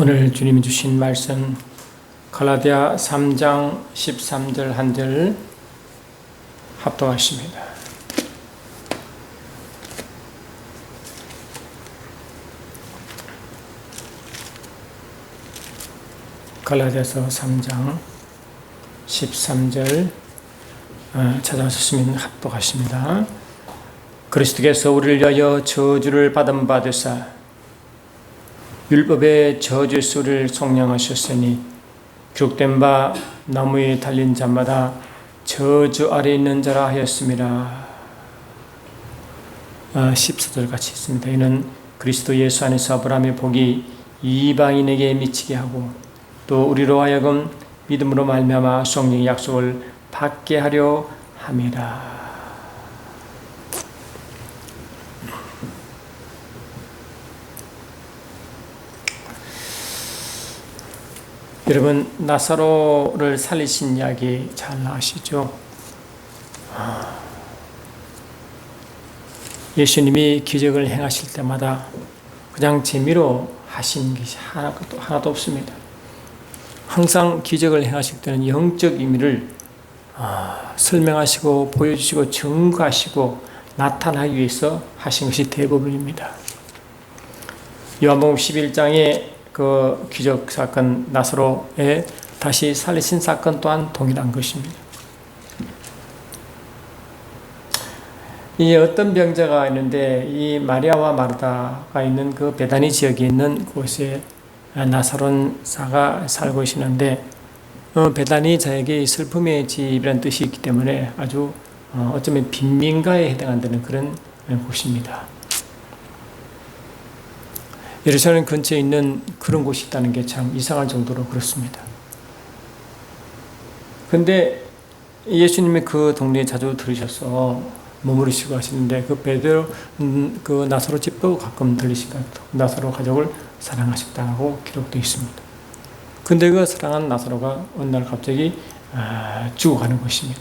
오늘 주님이 주신 말씀 갈라디아 3장 13절 한 절 합독하십니다. 갈라디아서 3장 13절 찾아오셨으면 합독하십니다. 그리스도께서 우리를 위하여 저주를 받은 바 되사 율법의 저주 소리를 속량하셨으니 기록된 바 나무에 달린 자마다 저주 아래 있는 자라 하였습니다. 14절 같이 있습니다. 이는 그리스도 예수 안에서 아브라함의 복이 이방인에게 미치게 하고 또 우리로 하여금 믿음으로 말미암아 성령의 약속을 받게 하려 함이라. 여러분, 나사로를 살리신 이야기 잘 아시죠? 예수님이 기적을 행하실 때마다 그냥 재미로 하신 것이 하나도 없습니다. 항상 기적을 행하실 때는 영적 의미를 설명하시고 보여주시고 증거하시고 나타나기 위해서 하신 것이 대부분입니다. 요한복음 11장에 그 기적 사건 나사로의 다시 살리신 사건 또한 동일한 것입니다. 이 어떤 병자가 있는데 이 마리아와 마르다가 있는 그 베다니 지역에 있는 곳에 나사로사가 살고 계시는데 베다니 자에게 슬픔의 집이라는 뜻이 있기 때문에 아주 어쩌면 빈민가에 해당한다는 그런 곳입니다. 예루살렘 근처에 있는 그런 곳이 있다는 게 참 이상할 정도로 그렇습니다. 근데 예수님이 그 동네에 자주 들으셔서 머무르시고 하시는데 그 베드로 그 나사로 집도 가끔 들리시고 나사로 가족을 사랑하셨다고 기록되어 있습니다. 근데 그 사랑한 나사로가 어느 날 갑자기 죽어가는 것입니다.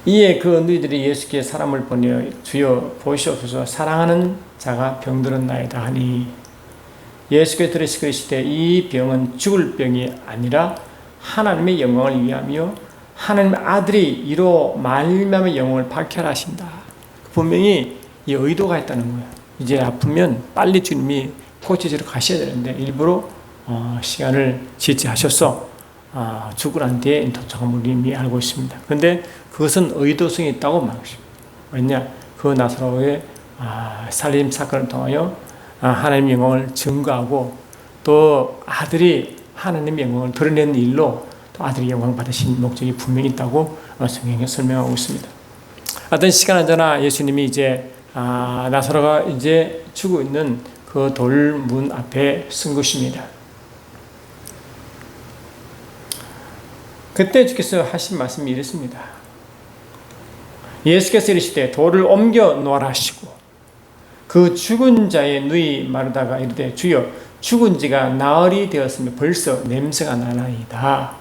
이에 그 너희들이 예수께 사람을 보내어 주여 보시옵소서 사랑하는 자가 병들었나이다 하니 예수께 들으시고 계시되 이 병은 죽을 병이 아니라 하나님의 영광을 위하며 하나님의 아들이 이로 말미암아 영광을 밝혀라 하신다. 분명히 이 의도가 있다는 거예요. 이제 아프면 빨리 주님이 고쳐지러 가셔야 되는데 일부러 시간을 지체하셔서 죽으란 뒤에 도착한 분이 알고 있습니다. 그런데 그것은 의도성이 있다고 말합니다. 왜냐? 그 나사로의 살림 사건을 통하여 하나님의 영광을 증거하고 또 아들이 하나님의 영광을 드러내는 일로 또 아들이 영광 받으신 목적이 분명히 있다고 성경에 설명하고 있습니다. 어떤 시간 언제나 예수님이 이제 나사로가 이제 죽어 있는 그 돌문 앞에 쓴 것입니다. 그때 주께서 하신 말씀이 이렇습니다. 예수께서 이르시되 돌을 옮겨 놓아라 하시고 그 죽은 자의 누이 마르다가 이르되 주여 죽은 지가 나흘이 되었으며 벌써 냄새가 나나이다.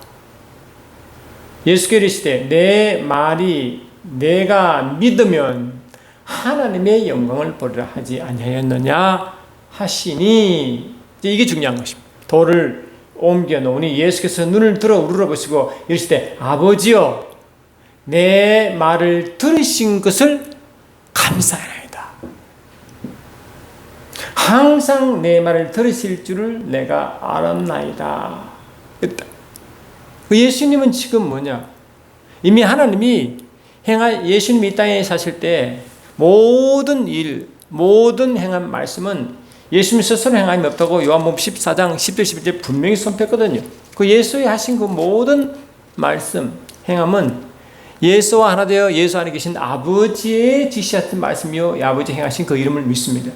예수께서 이르시되 내 말이 내가 믿으면 하나님의 영광을 보리라 하지 아니하였느냐 하시니 이게 중요한 것입니다. 돌을 옮겨 놓으니 예수께서 눈을 들어 우러러보시고 이르시되 아버지여 내 말을 들으신 것을 감사하나이다. 항상 내 말을 들으실 줄을 내가 알았나이다. 예수님은 지금 뭐냐? 이미 하나님이 예수님이 이 땅에 사실 때 모든 일, 모든 행한 말씀은 예수님 스스로 행함이 없다고 요한복음 14장 10절 11절 분명히 선포했거든요. 그 예수의 하신 그 모든 말씀, 행함은 예수와 하나 되어 예수 안에 계신 아버지의 지시하신 말씀이요 아버지 행하신 그 이름을 믿습니다.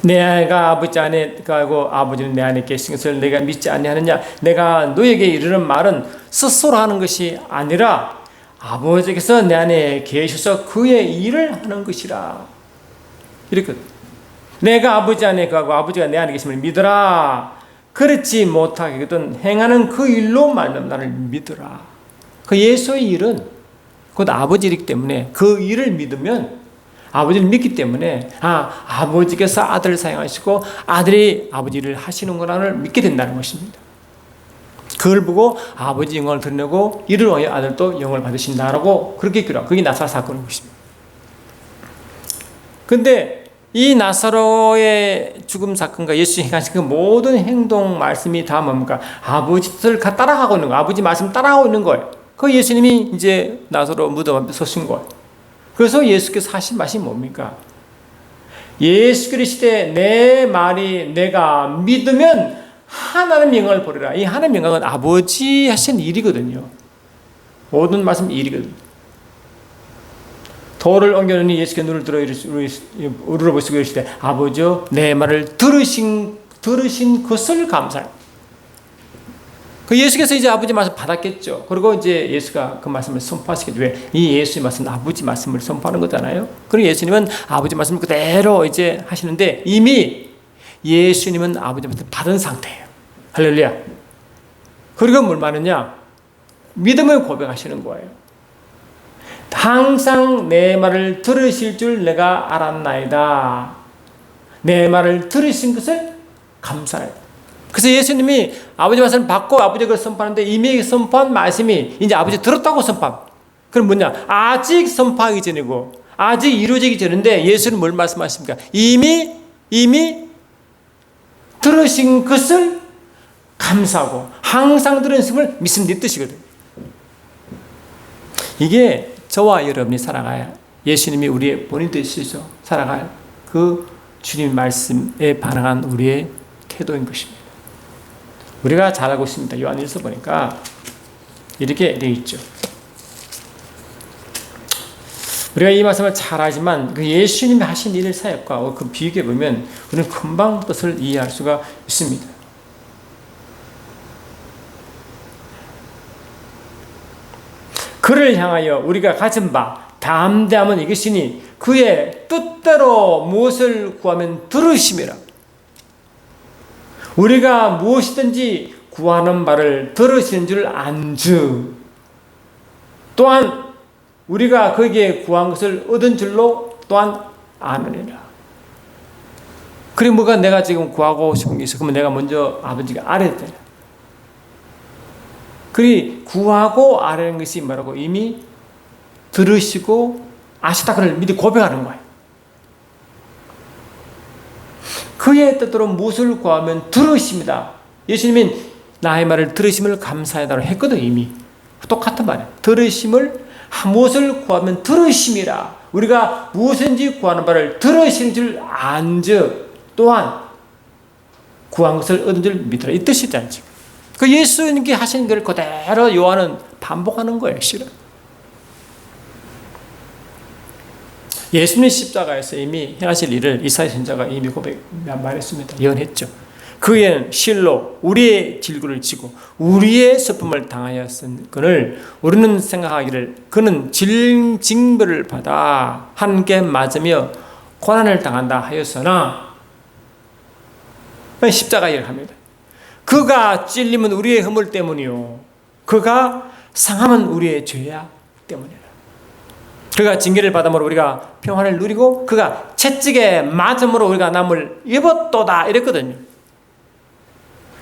내가 아버지 안에 가고 아버지는 내 안에 계신 것을 내가 믿지 아니하느냐. 내가 너에게 이르는 말은 스스로 하는 것이 아니라 아버지께서 내 안에 계셔서 그의 일을 하는 것이라. 이렇게 내가 아버지 안에 가고 아버지가 내 안에 계심을 믿어라. 그렇지 못하거든 행하는 그 일로 말미암아 나를 믿으라. 그 예수의 일은 곧 아버지이기 때문에 그 일을 믿으면 아버지를 믿기 때문에 아버지께서 아들을 사용하시고 아들이 아버지를 하시는구나를 믿게 된다는 것입니다. 그걸 보고 아버지 영광을 드러내고 이를 위하여 아들도 영광을 받으신다라고 그렇게 기록하고 그게 나사로 사건인 것입니다. 근데 이 나사로의 죽음 사건과 예수님이 행하신 그 모든 행동 말씀이 다 뭡니까? 아버지 뜻을 따라가고 있는 거예요. 아버지 말씀 따라가고 있는 거예요. 그 예수님이 이제 나사로 무덤 앞에 서신 거예요. 그래서 예수께서 하신 말씀이 뭡니까? 예수 그리스도의 내 말이 내가 믿으면 하나님 영광을 보리라. 이 하나님 영광은 아버지 하신 일이거든요. 모든 말씀 일이거든요. 돌을 옮겨놓으니 예수께서 눈을 들어 우르르 보시고 이르시되 아버지여 내 말을 들으신 것을 감사해. 그 예수께서 이제 아버지 말씀 받았겠죠. 그리고 이제 예수가 그 말씀을 선포하시겠죠. 왜? 이 예수의 말씀은 아버지 말씀을 선포하는 거잖아요. 그리고 예수님은 아버지 말씀을 그대로 이제 하시는데 이미 예수님은 아버지 말씀을 받은 상태예요. 할렐루야. 그리고 뭘 말하느냐? 믿음을 고백하시는 거예요. 항상 내 말을 들으실 줄 내가 알았나이다. 내 말을 들으신 것을 감사해. 그래서 예수님이 아버지 말씀을 받고 아버지가 선포하는데 이미 선포한 말씀이 이제 아버지 들었다고 선포함. 그럼 뭐냐? 아직 선포하기 전이고 아직 이루어지기 전인데 예수는 뭘 말씀하십니까? 이미 들으신 것을 감사하고 항상 들으심을 믿습니다. 이 뜻이거든요. 이게 저와 여러분이 살아가야 예수님이 우리의 본인 되시죠. 살아갈 그 주님의 말씀에 반응한 우리의 태도인 것입니다. 우리가 잘 알고 있습니다. 요한일서 보니까 이렇게 되어 있죠. 우리가 이 말씀을 잘 알지만 그 예수님이 하신 일의 사역과 그 비교해 보면 우리는 금방 뜻을 이해할 수가 있습니다. 그를 향하여 우리가 가진 바 담대함은 이것이니 그의 뜻대로 무엇을 구하면 들으심이라. 우리가 무엇이든지 구하는 바를 들으시는 줄 안주. 또한 우리가 거기에 구한 것을 얻은 줄로 또한 아느니라. 그리고 뭐가 내가 지금 구하고 싶은 게 있어. 그러면 내가 먼저 아버지가 알아야 돼. 그리 구하고 아는 것이 뭐라고 이미 들으시고 아시다 그를 미리 고백하는 거예요. 그의 뜻대로 무엇을 구하면 들으십니다. 예수님은 나의 말을 들으심을 감사하다고 했거든. 이미 똑같은 말이에요. 들으심을 무엇을 구하면 들으심이라. 우리가 무엇인지 구하는 바를 들으시는 줄 안즉 또한 구한 것을 얻은 줄 믿으라. 이 뜻이잖아요. 그 예수님께 하신 걸 그대로 요한은 반복하는 거예요. 실은 예수님 십자가에서 이미 행하실 일을 이사야 선지자가 이미 말했습니다. 예언했죠. 그에는 실로 우리의 질구를 지고 우리의 슬픔을 당하였은건을 우리는 생각하기를 그는 징벌을 받아 함께 맞으며 고난을 당한다 하였으나 십자가 일을 합니다. 그가 찔림은 우리의 허물 때문이요 그가 상함은 우리의 죄악 때문이라. 그가 징계를 받음으로 우리가 평안을 누리고 그가 채찍에 맞음으로 우리가 남을 입었도다 이랬거든요.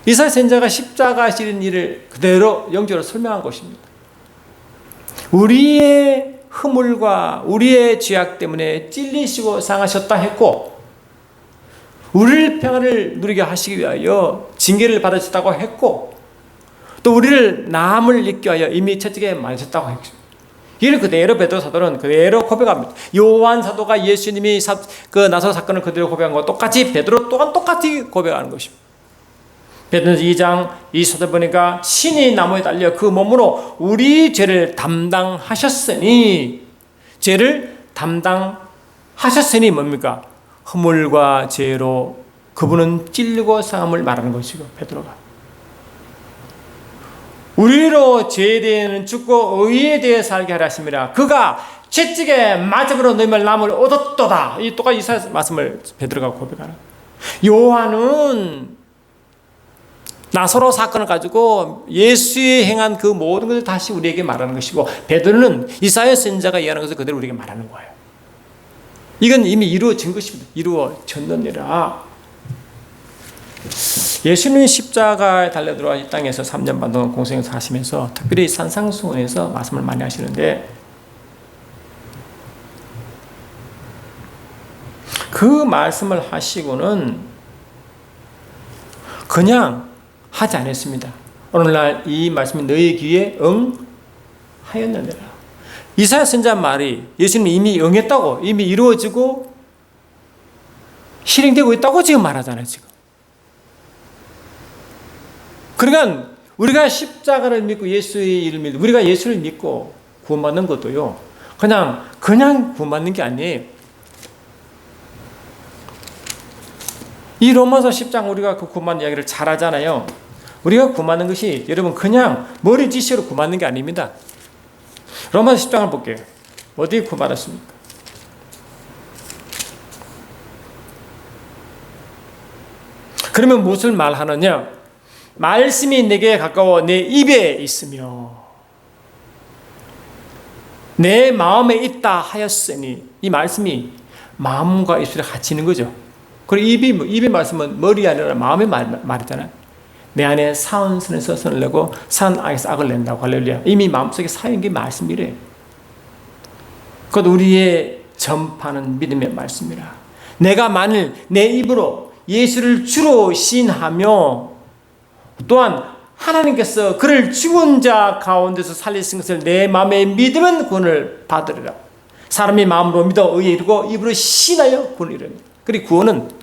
이사야 선지자가 십자가 실린 일을 그대로 영적으로 설명한 것입니다. 우리의 허물과 우리의 죄악 때문에 찔리시고 상하셨다 했고 우리를 평안을 누리게 하시기 위하여 징계를 받으셨다고 했고 또 우리를 남을 입게 하여 이미 채찍에 맞으셨다고 했죠. 이를 그대로 베드로 사도는 그대로 고백합니다. 요한 사도가 예수님이 그 나사로 사건을 그대로 고백한 것 똑같이 베드로 또한 똑같이 고백하는 것입니다. 베드로전서 2장 24절 보니까 신이 나무에 달려 그 몸으로 우리 죄를 담당하셨으니 죄를 담당하셨으니 뭡니까? 허물과 죄로 그분은 찔리고 상함을 말하는 것이고 베드로가 우리로 죄에 대해는 죽고 의에 대해 살게 하라 하심이라. 그가 채찍에 맞음으로 너희를 남을 얻었도다. 이 똑같이 이사야 말씀을 베드로가 고백하는. 요한은 나사로 사건을 가지고 예수의 행한 그 모든 것을 다시 우리에게 말하는 것이고 베드로는 이사야 선지자가 얘기하는 것을 그대로 우리에게 말하는 거예요. 이건 이미 이루어진 것입니다. 이루어졌느니라. 예수님이 십자가에 달려 들어와 이 땅에서 3년 반 동안 공생에서 하시면서 특별히 산상수훈에서 말씀을 많이 하시는데 그 말씀을 하시고는 그냥 하지 않았습니다. 오늘날 이 말씀이 너희 귀에 응하였느니라. 이사야 선지자 말이 예수님이 이미 응했다고, 이미 이루어지고 실행되고 있다고 지금 말하잖아요. 지금. 그러니까 우리가 십자가를 믿고 예수의 일을 믿고 우리가 예수를 믿고 구원받는 것도요, 그냥 구원받는 게 아니에요. 이 로마서 10장 우리가 그 구원받는 이야기를 잘 하잖아요. 우리가 구원받는 것이 여러분 그냥 머리 지시로 구원받는 게 아닙니다. 로마서 10장을 볼게요. 어디에 구원받았습니까? 그러면 무엇을 말하느냐? 말씀이 내게 가까워 내 입에 있으며 내 마음에 있다 하였으니, 이 말씀이 마음과 입술에 같이 있는 거죠. 그리고 입의 말씀은 머리 아니라 마음의 말이잖아요. 내 안에 사은 선에서 선을 내고 산 악에서 악을 낸다고. 할렐루야. 이미 마음속에 사인 게 말씀이래. 그것 우리의 전파는 믿음의 말씀이라. 내가 만일 내 입으로 예수를 주로 시인하며 또한 하나님께서 그를 죽은 자 가운데서 살리신 것을 내 마음에 믿으면 구원을 받으리라. 사람이 마음으로 믿어 의에 이르고 입으로 신하여 구원을 이릅니다. 그리고 구원은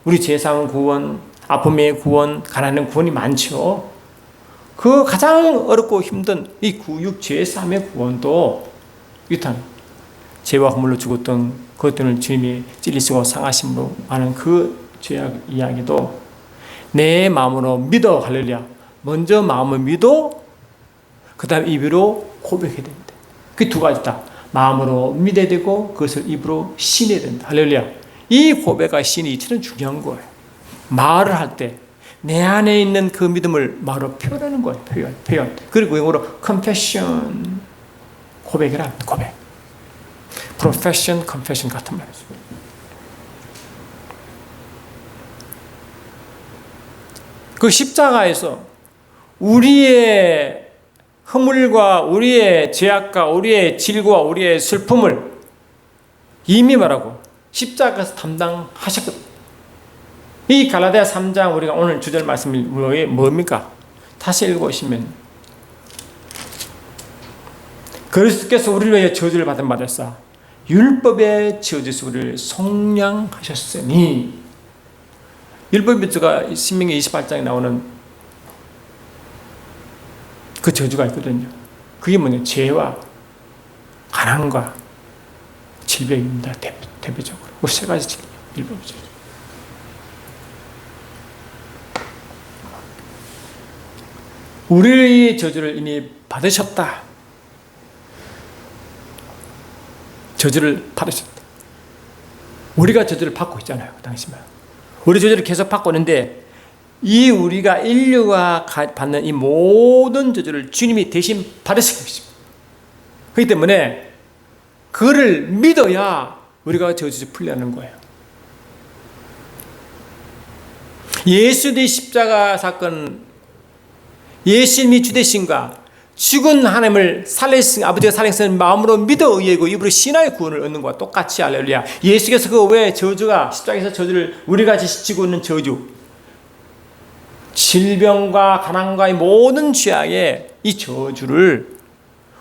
우리 죄사함 구원, 아픔의 구원, 가난한 구원이 많죠. 그 가장 어렵고 힘든 이 구육 죄사함의 구원도 유탄 죄와 허물로 죽었던 그것들을 주님이 찔리시고 상하심으로 하는 그 죄악 이야기도 내 마음으로 믿어. 할렐루야. 먼저 마음을 믿어, 그 다음 입으로 고백해야 됩니다. 그 두 가지다. 마음으로 믿어야 되고 그것을 입으로 신해야 된다. 할렐루야. 이 고백과 신이 이처럼 중요한 거예요. 말을 할 때 내 안에 있는 그 믿음을 말로 표현하는 거예요. 표현. 그리고 영어로 confession, 고백이라 고백. profession, confession 같은 말이죠. 그 십자가에서 우리의 허물과 우리의 죄악과 우리의 질과 우리의 슬픔을 이미 말하고 십자가에서 담당하셨거든요. 이 갈라디아 3장 우리가 오늘 주절 말씀이 뭡니까? 다시 읽어보시면 그리스도께서 우리를 위해 저주를 받은 바 되사 율법의 저주에서 우리를 속량하셨으니, 율법의 저주가 신명기 28장에 나오는 그 저주가 있거든요. 그게 뭐냐? 죄와 가난과 질병입니다. 대표적으로 그 세 가지 질병, 율법의 저주. 우리의 저주를 이미 받으셨다. 저주를 받으셨다. 우리가 저주를 받고 있잖아요. 그 당시만. 우리 저주를 계속 받고 있는데 이 우리가 인류가 받는 이 모든 저주를 주님이 대신 받으신 것입니다. 그렇기 때문에 그를 믿어야 우리가 저주 풀려는 거예요. 예수의 십자가 사건, 예수님이 주되신과 죽은 하나님을 살리신 아버지가 살리신 마음으로 믿어 의하고 입으로 신하의 구원을 얻는 것과 똑같이. 할렐루야. 예수께서 그 왜 저주가 십자가에서 저주를 우리같이 지고 있는 저주, 질병과 가난과 이 모든 죄악의 이 저주를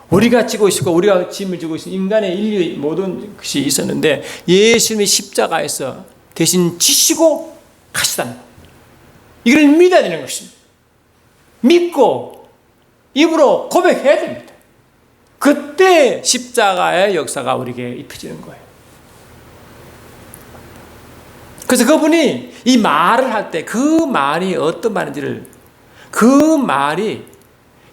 우리가 지고 있고 우리가 짐을 지고 있는 인간의 인류의 모든 것이 있었는데 예수님이 십자가에서 대신 지시고 가시다는 것, 이걸 믿어야 되는 것입니다. 믿고 입으로 고백해야 됩니다. 그때 십자가의 역사가 우리에게 입혀지는 거예요. 그래서 그분이 이 말을 할 때 그 말이 어떤 말인지를, 그 말이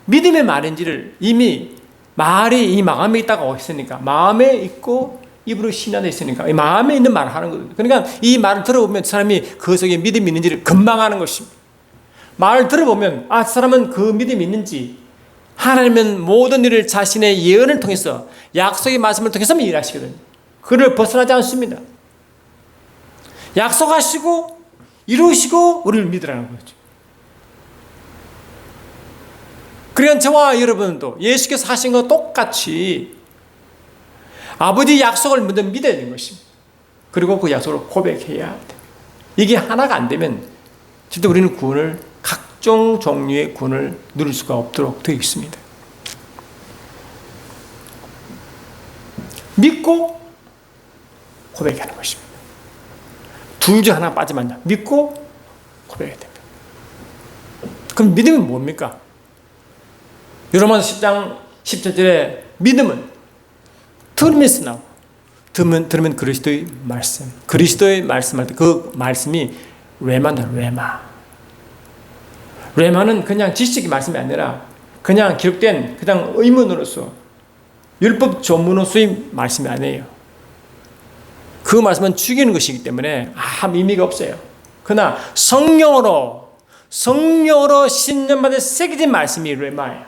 믿음의 말인지를 이미 말이 이 마음에 있다고 했으니까, 마음에 있고 입으로 신하되어 있으니까 이 마음에 있는 말을 하는 거예요. 그러니까 이 말을 들어보면 사람이 그 속에 믿음이 있는지를 금방 아는 것입니다. 말을 들어보면 아, 사람은 그 믿음이 있는지, 하나님은 모든 일을 자신의 예언을 통해서 약속의 말씀을 통해서 일하시거든요. 그를 벗어나지 않습니다. 약속하시고 이루시고 우리를 믿으라는 거죠. 그러니까 저와 여러분도 예수께서 하신 것 똑같이 아버지 약속을 먼저 믿어야 되는 것입니다. 그리고 그 약속을 고백해야 합니다. 이게 하나가 안 되면 진짜 우리는 구원을, 각종 종류의 구원을 누릴 수가 없도록 되어 있습니다. 믿고 고백하는 것입니다. 둘 중 하나 빠지면 믿고 고백해야 됩니다. 그럼 믿음은 뭡니까? 요로마서 10장 17절에 믿음은 들으면서 나오고 들으면 그리스도의 말씀, 그리스도의 말씀할 때 그 말씀이 레마다, 레마는 그냥 지식의 말씀이 아니라 그냥 기록된 그냥 의문으로서 율법 조문으로서의 말씀이 아니에요. 그 말씀은 죽이는 것이기 때문에 아무 의미가 없어요. 그러나 성령으로 신령받은 새겨진 말씀이 레마예요.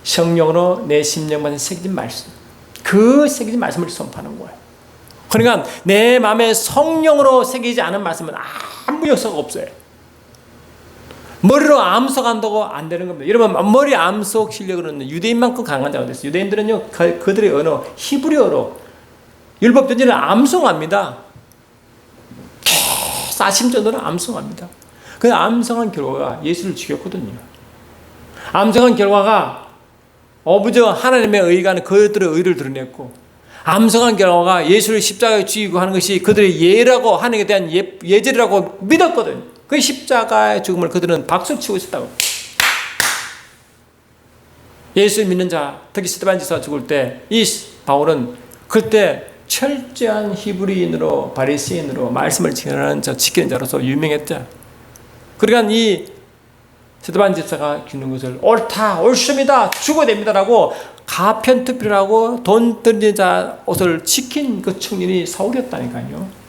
성령으로 내 심령받은 새겨진 말씀, 그 새겨진 말씀을 선포하는 거예요. 그러니까 내 마음에 성령으로 새기지 않은 말씀은 아무 역사가 없어요. 머리로 암송한다고 안 되는 겁니다. 여러분, 머리 암송 실력으로는 유대인만큼 강한 자가 됐어요. 유대인들은요, 그들의 언어, 히브리어로 율법 전체를 암송합니다. 계속 아침전으로 암송합니다. 그 암송한 결과가 예수를 죽였거든요. 암송한 결과가 어부저 하나님의 의가 그들의 의를 드러냈고, 암송한 결과가 예수를 십자가에 죽이고 하는 것이 그들의 예라고, 하나님에 대한 예절이라고 믿었거든요. 그 십자가의 죽음을 그들은 박수를 치고 있었다고. 예수를 믿는 자, 특히 스데반지사가 죽을 때 이 바울은 그때 철저한 히브리인으로, 바리새인으로 말씀을 지키는 자로서 유명했죠. 그러니까 이 스데반 집사가 죽는 것을 옳다, 옳습니다, 죽어야 됩니다라고 가편투표라고 돈 들인 자 옷을 지킨 그 청년이 사울이었다니까요.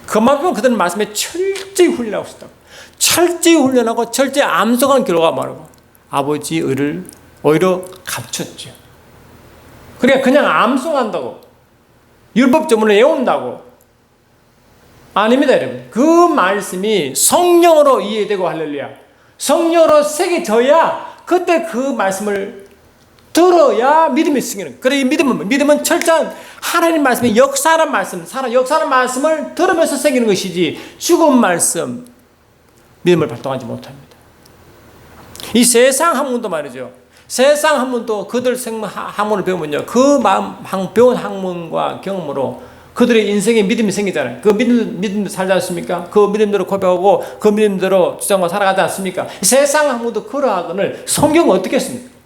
그만큼 그들은 말씀에 철저히 훈련하고 있었다고. 철저히 훈련하고 철저히 암송한 결과가 말하고 아버지의 의를 오히려 감췄죠. 그러니까 그냥 암송한다고, 율법 조문을 외운다고. 아닙니다, 여러분. 그 말씀이 성령으로 이해되고, 할렐루야, 성령으로 새겨져야 그때 그 말씀을 들어야 믿음이 생기는 거예요. 그래, 이 믿음은 철저한 하나님 말씀이 역사하는 말씀, 역사하는 말씀을 들으면서 새기는 것이지 죽은 말씀, 믿음을 발동하지 못합니다. 이 세상 학문도 말이죠. 세상 학문도 그들 학문을 배우면요, 그 배운 학문과 경험으로 그들의 인생에 믿음이 생기잖아요. 그 믿음대로 살지 않습니까? 그 믿음대로 고백하고 그 믿음대로 주장하고 살아가지 않습니까? 세상 학문도 그러하거늘 성경은 어떻게 했습니까?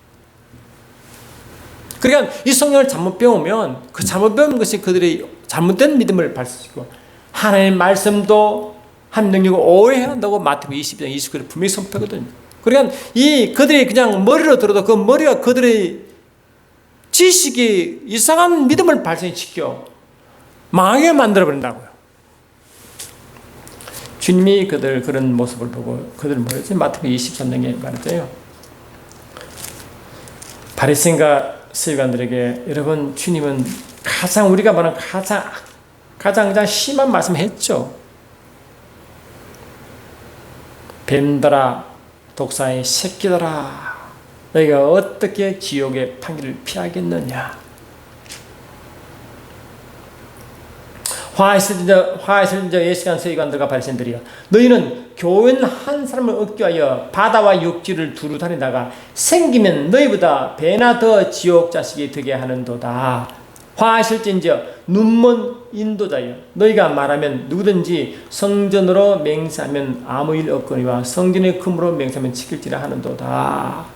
그러니까 이 성경을 잘못 배우면 그 잘못 배운 것이 그들의 잘못된 믿음을 발생시키고, 하나님의 말씀도 한 능력을 오해한다고 마태복음 20장 29절에 분명히 선포하거든요. 그러니까 이 그들이 그냥 머리로 들어도 그 머리가 그들의 지식이 이상한 믿음을 발생시켜 망하게 만들어버린다고요. 주님이 그들 그런 모습을 보고 그들을 뭐였지? 마태복음 23장에 말했잖아요. 바리새인과 서기관들에게, 여러분, 주님은 우리가 말하는 가장 심한 말씀을 했죠. 뱀들아, 독사의 새끼들아, 너희가 어떻게 지옥의 판결을 피하겠느냐. 화하실 자 예수간 서기관들과 바리새인들이여, 너희는 교훈 한 사람을 얻기 위하여 바다와 육지를 두루 다니다가 생기면 너희보다 배나 더 지옥 자식이 되게 하는도다. 화하실진저 눈먼 인도자여, 너희가 말하면 누구든지 성전으로 맹세하면 아무 일 없거니와 성전의 금으로 맹세하면 지킬지라 하는도다.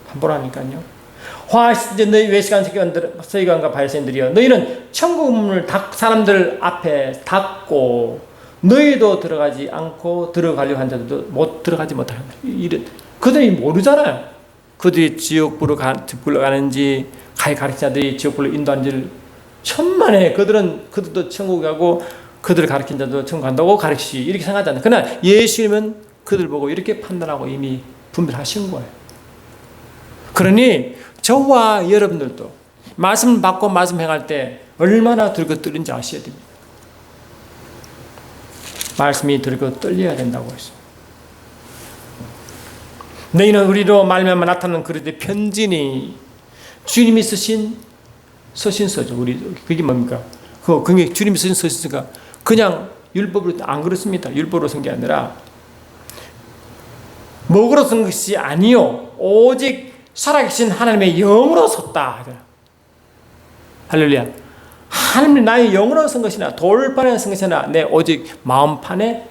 반복하니까요. 화하실진저 너희 외식한 서기관과 바리새인들이여, 너희는 천국 문을 사람들 앞에 닫고 너희도 들어가지 않고 들어가려고 한 자들도 못 들어가지 못하는 이런, 그들이 모르잖아요. 그들이 지옥불로 가는지, 가르친 자들이 지옥불로 인도하는지를 천만에, 그들도 천국 가고 그들을 가르친 자도 천국 간다고 가르치지, 이렇게 생각하잖아요. 그러나 예수님은 그들 보고 이렇게 판단하고 이미 분별하신 거예요. 그러니 저와 여러분들도 말씀을 받고 말씀 행할 때 얼마나 들고 떨린지 아셔야 됩니다. 말씀이 들고 떨려야 된다고 했어요. 너희는 우리로 말미암아 나타나는 그릇의 편지니 주님이 쓰신 서신서죠. 그게 뭡니까? 그게 주님이 쓰신 서신서가 그냥 율법으로 안 그렇습니다. 율법으로 쓴 게 아니라 목으로 쓴 것이 아니요 오직 살아계신 하나님의 영으로 썼다. 할렐루야. 하나님이 나의 영으로 쓴 것이나 돌판에 쓴 것이나 내 오직 마음판에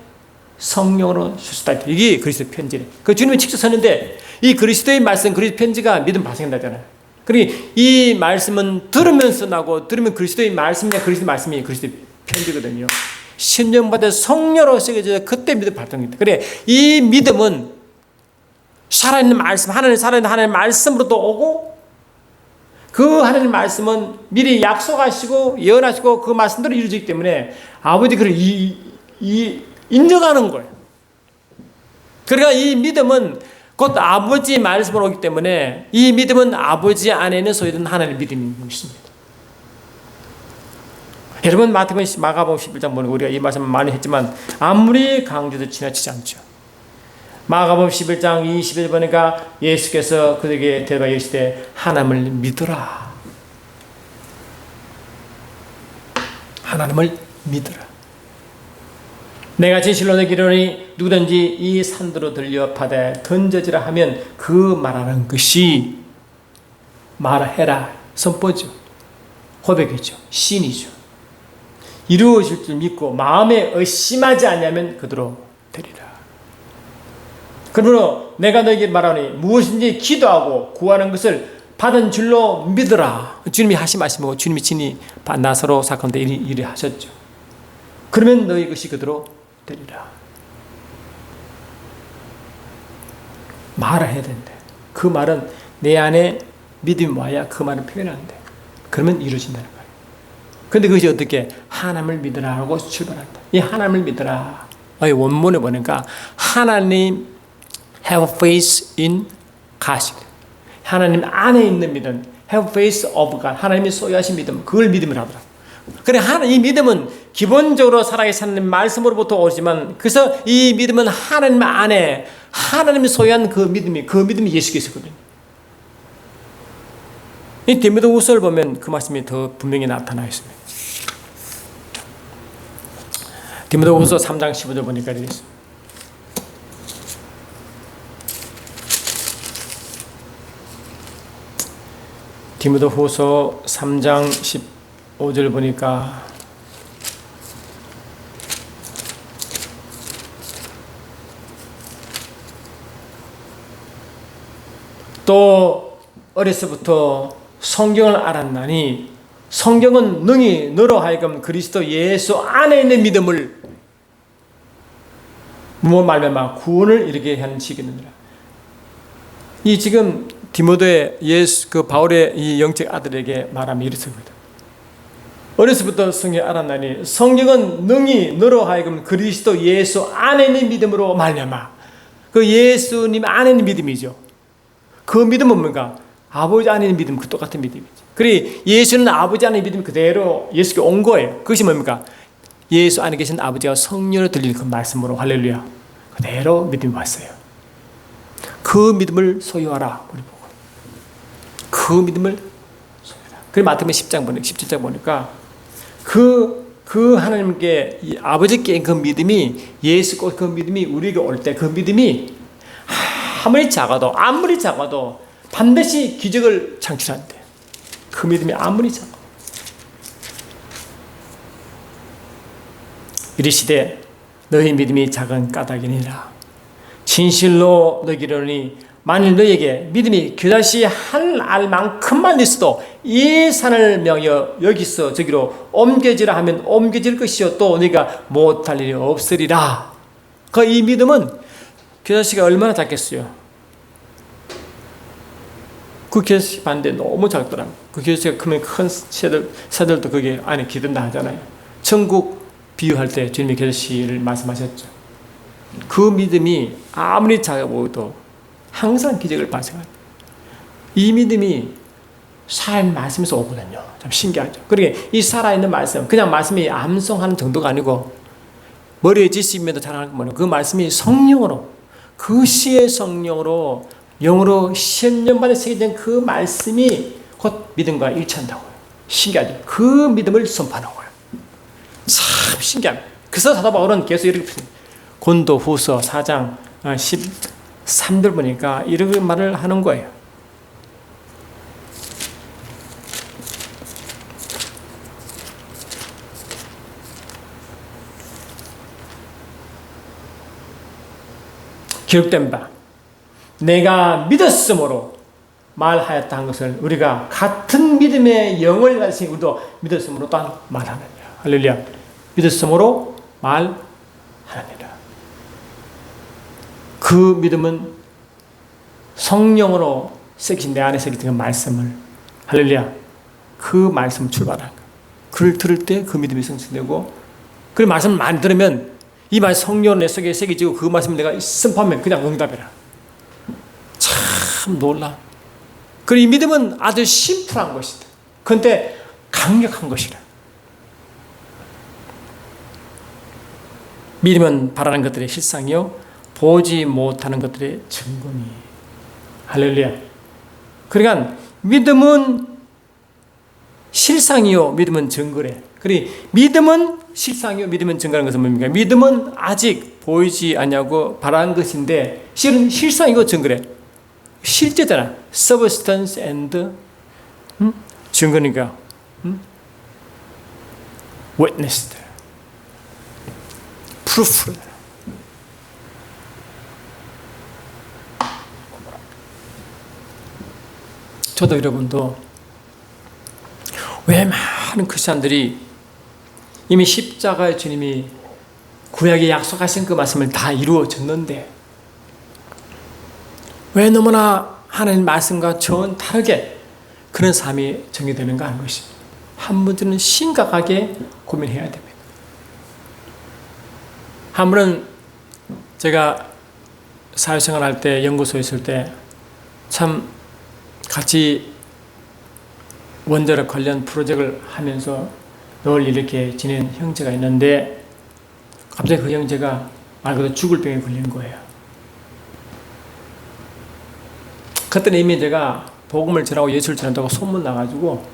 성령으로 쓰셨다. 이게 그리스도의 편지래. 그 주님이 직접 썼는데 이 그리스도의 말씀, 그리스도의 편지가 믿음 발생한다잖아요. 그러니 이 말씀은 들으면서 나고 들으면 그리스도의 말씀이냐 그리스도의 말씀이 그리스도의 편지거든요. 신령받아 성령으로 새겨져 그때 믿음 발생합니다. 그래 이 믿음은 살아있는 말씀, 하나님 살아있는 하나님의 말씀으로도 오고 그 하나님 말씀은 미리 약속하시고 예언하시고 그 말씀대로 이루어지기 때문에 아버지 그를 인정하는 거예요. 그러니까 이 믿음은 곧 아버지 말씀으로 오기 때문에 이 믿음은 아버지 안에는 소유된 하나님의 믿음인 것입니다. 여러분 마가복음 11장 보면 우리가 이 말씀을 많이 했지만 아무리 강조도 지나치지 않죠. 마가복음 11장 20절 보니까 예수께서 그들에게 대답하여 이르시되 하나님을 믿으라. 하나님을 믿으라. 내가 진실로 너희로니 누구든지 이 산들로 들려 바다에 던져지라 하면 그 말하는 것이 말해라. 선포죠. 고백이죠. 신이죠. 이루어질 줄 믿고 마음에 의심하지 않냐면 그대로 되리라. 그러므로 내가 너에게 말하니 무엇인지 기도하고 구하는 것을 받은 줄로 믿으라. 주님이 하신 말씀이고 주님이 친히 나사로 사건 때 일을 하셨죠. 그러면 너희 것이 그대로 되리라. 말을 해야 된대. 그 말은 내 안에 믿음이 와야 그 말을 표현하는데 그러면 이루어진다는 거예요. 그런데 그것이 어떻게 하나님을 믿으라고 출발한다. 이 하나님을 믿으라. 원문에 보니까 하나님 have faith in God. 하나님 안에 있는 믿음. have faith of God. 하나님이 소유하신 믿음. 그걸 믿음을 하더라. 그래, 이 믿음은 기본적으로 살아계신 하나님 말씀으로부터 오지만, 그래서 이 믿음은 하나님 안에 하나님이 소유한 그 믿음이 예수께서거든요. 이 디모데후서를 보면 그 말씀이 더 분명히 나타나 있습니다. 디모데후서 3장 15절 보니까 이렇게 있습니다. 디모데후서 3장 15절 보니까 또 어려서부터 성경을 알았나니 성경은 능히 너로 하여금 그리스도 예수 안에 있는 믿음을 무엇 말미암아 구원을 이르게 하는 시기느니라. 이 지금 디모데 바울의 이 영적 아들에게 말하면 이렇습니다. 어려서부터 성경을 알았나니 성경은 능히 너로 하여금 그리스도 예수 안에 있는 믿음으로 말미암아. 그 예수님 안에 있는 믿음이죠. 그 믿음은 뭔가 아버지 안에 있는 믿음, 그 똑같은 믿음이죠. 그래 예수는 아버지 안에 있는 믿음이 그대로 예수께 온 거예요. 그것이 뭡니까? 예수 안에 계신 아버지가 성령으로 들리는 그 말씀으로 할렐루야 그대로 믿음이 왔어요. 그 믿음을 소유하라. 우리 보고 그 믿음을 소유하라. 그래 마태복음 17장 보니까 그 하나님께 아버지께 그 믿음이 예수 그 믿음이 우리에게 올 때 그 믿음이 아무리 작아도 반드시 기적을 창출한대. 그 믿음이 아무리 작아. 이르시되 너희 믿음이 작은 까닭이니라. 진실로 너희로니 만일 너희에게 믿음이 겨자씨 한 알만큼만 있어도 이 산을 명여 여기서 저기로 옮겨지라 하면 옮겨질 것이요 또 너희가 못할 일이 없으리라. 그 이 믿음은 겨자씨가 얼마나 작겠어요. 그 겨자씨 반대 너무 작더라고. 그 겨자씨가 크면 큰 새들도 거기에 안에 기든다 하잖아요. 천국 비유할 때 주님이 겨자씨를 말씀하셨죠. 그 믿음이 아무리 작아 보여도 항상 기적을 발생한다. 이 믿음이 살아있는 말씀에서 오거든요. 참 신기하죠. 그러니까 이 살아있는 말씀, 그냥 말씀이 암송하는 정도가 아니고 머리에 지식이면도 잘하는 거는 그 말씀이 성령으로, 그 시의 성령으로 영으로 십년만에 새겨진 그 말씀이 곧 믿음과 일치한다고요. 신기하죠. 그 믿음을 선포하는 거예요. 참 신기합니다. 그래서 사도 바울은 계속 이렇게 고린도 후서 4장 13절 보니까 이런 말을 하는 거예요. 기록된 바 내가 믿었으므로 말하였다 한 것을 우리가 같은 믿음의 영을 가지신 우리도 믿었으므로 또한 말하느니라. 할렐루야. 믿었으므로 말하느니라. 그 믿음은 성령으로 새기신 내 안에 새기신 그 말씀을, 할렐루야, 그 말씀을 출발한 거예요. 그를 들을 때 그 믿음이 성취되고, 그 말씀을 많이 들으면 이 말 성령 내 속에 새겨지고 그 말씀을 내가 선포하면 그냥 응답이라. 참 놀라. 그리고 이 믿음은 아주 심플한 것이다. 그런데 강력한 것이라. 믿음은 바라는 것들의 실상이요 보지 못하는 것들의 증거니. 할렐루야. 그러니까 믿음은 실상이요 믿음은 증거래. 그리고 믿음은 실상이요 믿음은 증거라는 것은 뭡니까? 믿음은 아직 보이지 않냐고 바라는 것인데 실은 실상이고 증거래. 실제잖아. substance and 증거니까 witnessed, proof. 저도 여러분도 왜 많은 크리스찬들이 이미 십자가의 주님이 구약에 약속하신 그 말씀을 다 이루어졌는데 왜 너무나 하나님 말씀과 전 다르게 그런 삶이 전개되는가 하는 것입니다. 한 번쯤은 심각하게 고민해야 됩니다. 한 번은 제가 사회생활 할 때 연구소에 있을 때 참 같이 원자력 관련 프로젝트를 하면서 늘 이렇게 지낸 형제가 있는데 갑자기 그 형제가 말 그대로 죽을 병에 걸린 거예요. 그때는 이미 제가 복음을 전하고 예수를 전한다고 소문 나가지고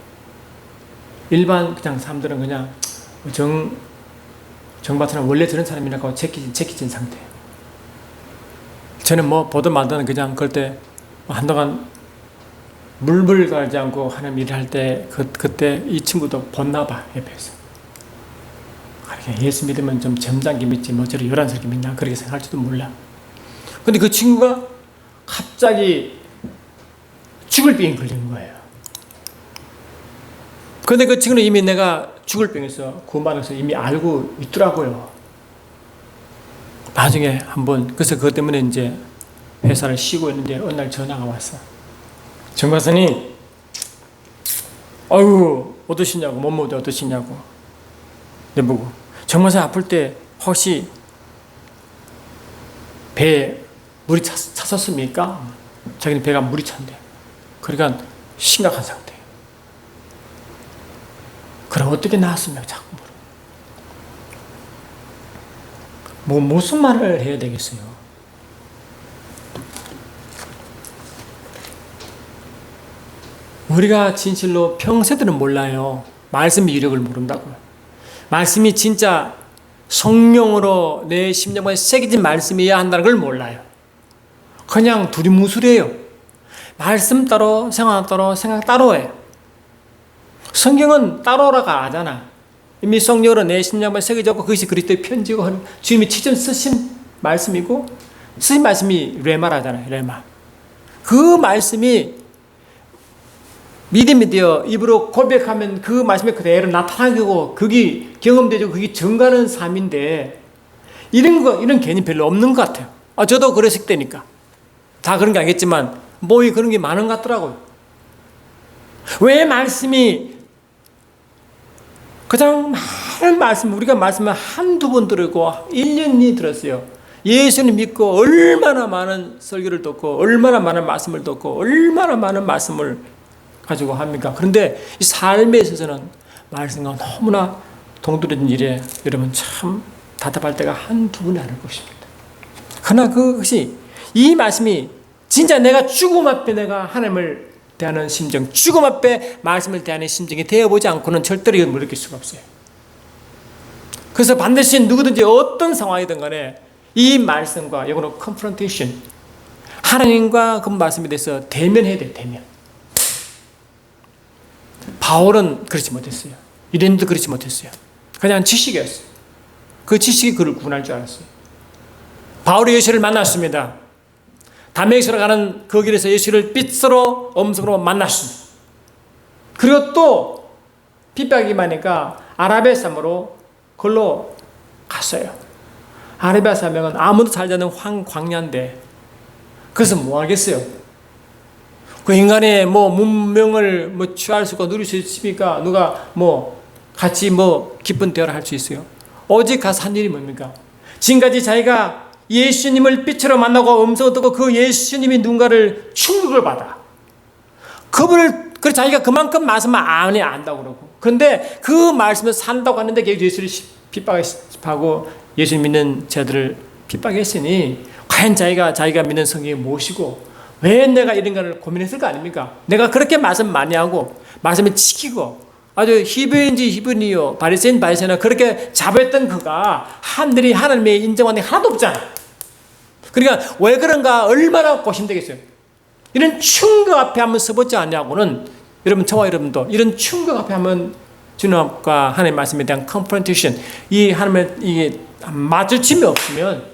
일반 그냥 사람들은 그냥 정바트는 원래 저런 사람이라고 제끼진 상태예요. 저는 뭐 보든 말든 그냥 그때 한동안 물불 가지 않고 하는 일을 할 때 그때 이 친구도 봤나 봐 옆에서. 예수 믿으면 좀 점잖게 믿지 뭐 저리 요란스럽게 믿나 그렇게 생각할지도 몰라. 근데 그 친구가 갑자기 죽을 병에 걸린 거예요. 근데 그 친구는 이미 내가 죽을 병에서 구원받아서 이미 알고 있더라고요. 나중에 한번 그래서 그것 때문에 이제 회사를 쉬고 있는데 어느 날 전화가 왔어. 정과사님, 아유 어떠시냐고, 몸무게 어떠시냐고 내보고, 정과사 아플 때 혹시 배에 물이 찼었습니까? 자기는 배가 물이 찼대. 그러니까 심각한 상태. 그럼 어떻게 나았습니까? 자꾸 물어. 무슨 말을 해야 되겠어요? 우리가 진실로 평세들은 몰라요. 말씀의 유력을 모른다고요. 말씀이 진짜 성령으로 내 심령에 새겨진 말씀이어야 한다는 걸 몰라요. 그냥 두리뭉술해요. 말씀 따로 생각 따로 생각 따로예요. 성경은 따로라가 하잖아. 이미 성령으로 내 심령에 새겨졌고 그것이 그리스도의 편지고 주님이 직접 쓰신 말씀이고 쓰신 말씀이 레마라잖아요. 레마. 그 말씀이 믿음이 되어 입으로 고백하면 그 말씀이 그대로 나타나고 그게 경험되고 그게 증가하는 삶인데 이런 개념 별로 없는 것 같아요. 저도 그랬을 때니까 다 그런 게 아니겠지만 뭐 그런 게 많은 것 같더라고요. 왜 말씀이 가장 많은 말씀 우리가 말씀을 한두 번 들었고 1년이 들었어요. 예수님 믿고 얼마나 많은 설교를 듣고 얼마나 많은 말씀을 듣고 얼마나 많은 말씀을 가지고 합니까? 그런데 이 삶에 있어서는 말씀과 너무나 동떨어진 일에 여러분 참 답답할 때가 한두 번이 아닐 것입니다. 그러나 그것이 이 말씀이 진짜 내가 죽음 앞에 내가 하나님을 대하는 심정, 죽음 앞에 말씀을 대하는 심정이 되어보지 않고는 절대로 이걸 느낄 수가 없어요. 그래서 반드시 누구든지 어떤 상황이든 간에 이 말씀과 영어로 confrontation, 하나님과 그 말씀에 대해서 대면해야 돼요. 대면. 바울은 그렇지 못했어요. 유대인도 그렇지 못했어요. 그냥 지식이었어요. 그 지식이 그를 구원할 줄 알았어요. 바울이 예수를 만났습니다. 다메섹으로 가는 그 길에서 예수를 빛으로 음성으로 만났습니다. 그리고 또 핍박이 많으니까 아라비아 사막으로 걸로 갔어요. 아라비아 사막은 아무도 살지 않는 광야인데 그래서 뭐 하겠어요? 그 인간의 문명을 취할 수 있고 누릴 수 있습니까? 누가 같이 기쁜 대화를 할 수 있어요? 오직 가서 한 일이 뭡니까? 지금까지 자기가 예수님을 빛으로 만나고 음성을 듣고 그 예수님이 누군가를 충격을 받아. 그래서 자기가 그만큼 말씀을 안다고 그러고. 그런데 그 말씀을 산다고 하는데 예수를 핍박하고 예수 믿는 자들을 핍박했으니 과연 자기가 믿는 성경이 무엇이고 왜 내가 이런 거를 고민했을 거 아닙니까? 내가 그렇게 말씀 많이 하고 말씀을 지키고 아주 히브리인지 히브리요 바리새인 바리새인은 그렇게 자부했던 그가 하늘이 하나님의 인정하는 게 하나도 없잖아. 그러니까 왜 그런가 얼마나 고심되겠어요. 이런 충격 앞에 한번 서보지 않냐고는 여러분 저와 여러분도 이런 충격 앞에 한번 주님과 하나님의 말씀에 대한 confrontation 이 하나님의 이게 마주침이 없으면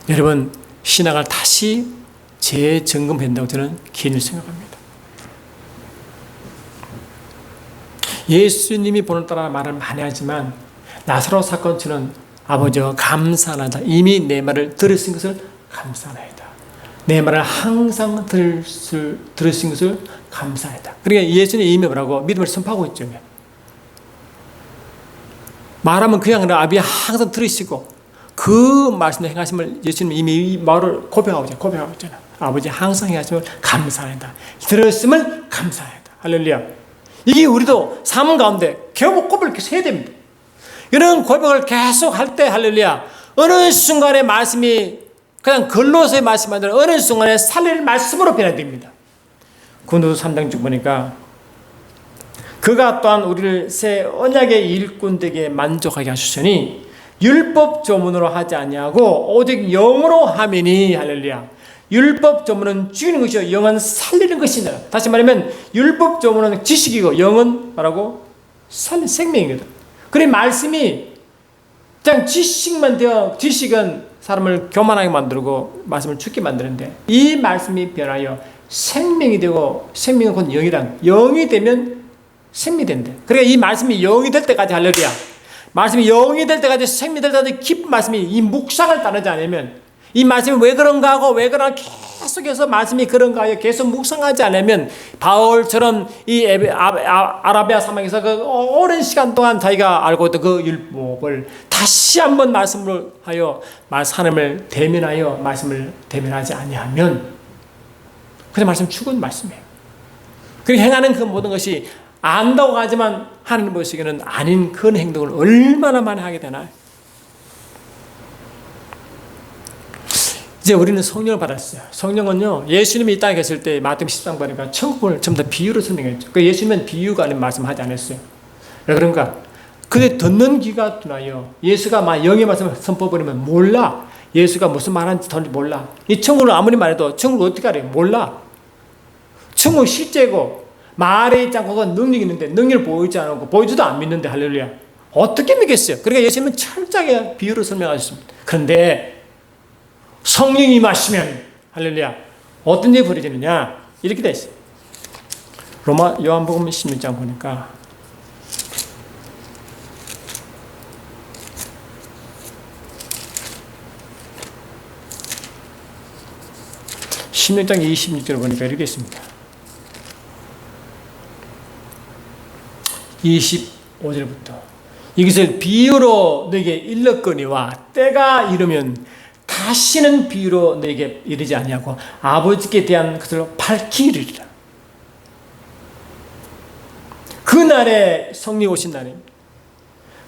여러분 신앙을 다시 재점검한다고 저는 개인을 생각합니다. 예수님이 본을 따라 말을 많이 하지만 나사로 사건 저는 아버지와 감사하다. 이미 내 말을 들으신 것을 감사하다. 내 말을 항상 들으신 것을 감사하다. 그러니까 예수님의 이미 뭐라고 믿음을 선포하고 있죠. 말하면 그냥 아버지 항상 들으시고 그 말씀을 행하심을 예수님이 이미 이 말을 고백하고 있잖아. 아버지 항상 행하심을 감사하다. 들었음을 감사하다. 할렐루야. 이게 우리도 삶 가운데 계속 고백을 계속 해야 됩니다. 이런 고백을 계속 할 때 할렐루야 어느 순간에 말씀이 그냥 글로서의 말씀이 아니라 어느 순간에 살릴 말씀으로 변화됩니다. 군도서 3장 쭉 보니까 그가 또한 우리를 새 언약의 일꾼되게 만족하게 하셨으니 율법 조문으로 하지 아니하고 오직 영으로 하미니 할렐루야. 율법 조문은 죽이는 것이요 영은 살리는 것이냐. 다시 말하면 율법 조문은 지식이고 영은 뭐라고? 생명이거든. 그래 말씀이 그냥 지식은 사람을 교만하게 만들고 말씀을 죽게 만드는데 이 말씀이 변하여 생명이 되고 생명은 곧 영이란 영이 되면 생명이 된대. 그러니까 이 말씀이 영이 될 때까지 할렐루야. 말씀이 영이 될 때까지 생명이 될 때까지 깊은 말씀이 이 묵상을 따르지 않으면 이 말씀이 왜 그런가 하고 왜 그런가 계속해서 말씀이 그런가 하여 계속 묵상하지 않으면 바울처럼 이 아라비아 사막에서 그 오랜 시간 동안 자기가 알고 있던 그 율법을 다시 한번 말씀을 하여 하나님을 대면하여 말씀을 대면하지 아니하면 그 말씀 죽은 말씀이에요. 그리고 행하는 그 모든 것이 안다고 하지만 하나님 보시기에는 아닌 그런 행동을 얼마나 많이 하게 되나요? 이제 우리는 성령을 받았어요. 성령은요, 예수님이 이 땅에 계실 때 마태복음 10장 보니까 천국을 전부 다 비유로 설명했죠. 그 예수님은 비유가 아닌 말씀하지 않았어요. 왜 그런가? 그게 듣는 귀가 둔하여 예수가 막 영의 말씀을 선포해버리면 몰라. 예수가 무슨 말하는지 몰라. 이 천국을 아무리 말해도 천국을 어떻게 알아요? 몰라. 천국은 실제고 말에 있지 않고 그건 능력이 있는데 능력을 보이지 않고 보이지도 안 믿는데 할렐루야. 어떻게 믿겠어요? 그러니까 예수님은 철저하게 비유로 설명하셨습니다. 그런데 성령이 임하시면 할렐루야 어떤 일이 벌어지느냐 이렇게 돼 있어요. 요한복음 16장 보니까 16장 26절을 보니까 이렇게 있습니다. 25절부터 이것을 비유로 너에게 일렀거니와 때가 이르면 다시는 비유로 너에게 이르지 아니하고 아버지께 대한 것을 밝히 이르리라. 그날에 성령 오신 날입니다.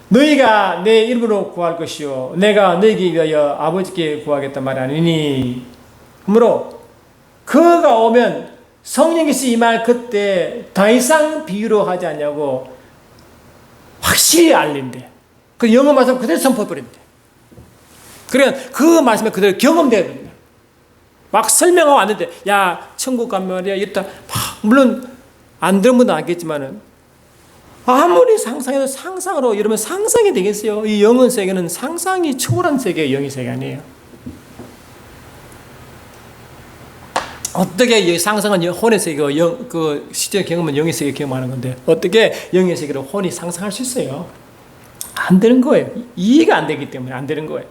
너희가 내 이름으로 구할 것이요 내가 너희에게 위하여 아버지께 구하겠단 말이 아니니. 그러므로 그가 오면 성령께서 임할 그때 더 이상 비유로 하지 않냐고 확실히 알린대. 그 영어 말씀 그대로 선포해버린대. 그러니까 그 말씀에 그대로 경험돼야 됩니다. 막 설명하고 왔는데 야 천국 가면 말이야 이랬다 물론 안 들은 분은 알겠지만은 아무리 상상해도 상상으로 이러면 상상이 되겠어요. 이 영혼 세계는 상상이 초월한 세계의 영의 세계 아니에요. 어떻게 이 상상은 혼의 세계고 그 시적 경험은 영의 세계 경험하는 건데 어떻게 영의 세계를 혼이 상상할 수 있어요? 안 되는 거예요. 이해가 안 되기 때문에 안 되는 거예요.